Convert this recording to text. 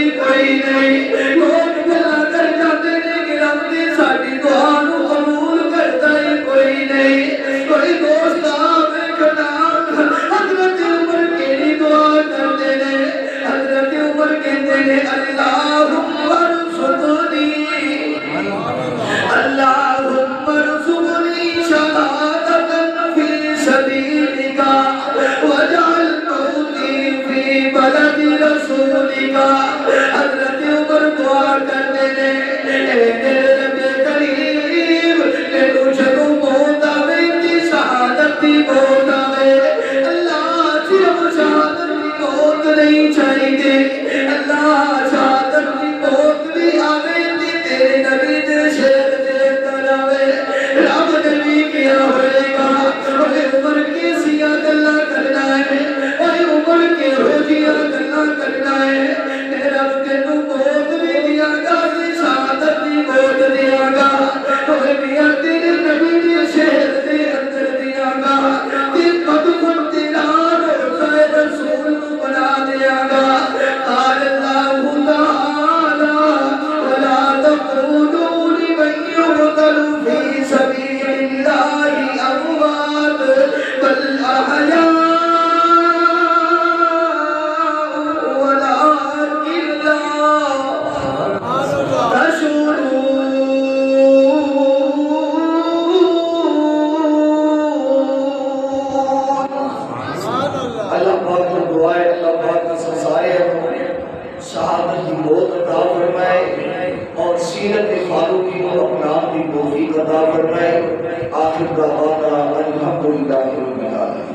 ہی کوئی نہیں لوگ گلا کر جاتے ہیں کہ رب نے ساری دعا نو قبول کرتا ہی کوئی نہیں کوئی دوست آوے کھڑا حضرت عمر کیڑی دعا کرتے ہیں حضرت عمر کہتے ہیں اللہم ارزقنی اللہم ارزقنی شہادتا فی سبیلک وجعل موتی فی بلد رسولک حضرت عمر دعا کرتے ہیں اے میرے رب کریم تینوں جدوں موت آوے تے شہادت دی موت آوے اللہ صرف شہادت دی موت نہیں چاہیے اللہ شہادت دی موت بھی آوے تے تیرے نبی دے شیر دے اندر آوے رب نے بھی کیا ہوئے گا اے عمر کی سیاہ گلا کرنا ہے اے عمر کے روجیاں گلا کرنا ہے اے رب تینوں موت بھی دیا گا شہادت دی موت دیا گا اے میاں تیرے نبی دے شیر دے اندر دیا گا تے مدفن تیرا روزہ رسول بنا دیا گا قال اللہ تعالی ولا تقولوا لمن يقتل في سبيل الله اموات بل احياء ولكن لا تشعرون اللہ پاک کو دعا ہے اللہ پاک کا سزائے شہادت کی موت عطا فرمائے اور سیرت فاروقی کو اپنام کی توفیق عطا فرمائے آخر دعوانا الحمدللہ رب العالمین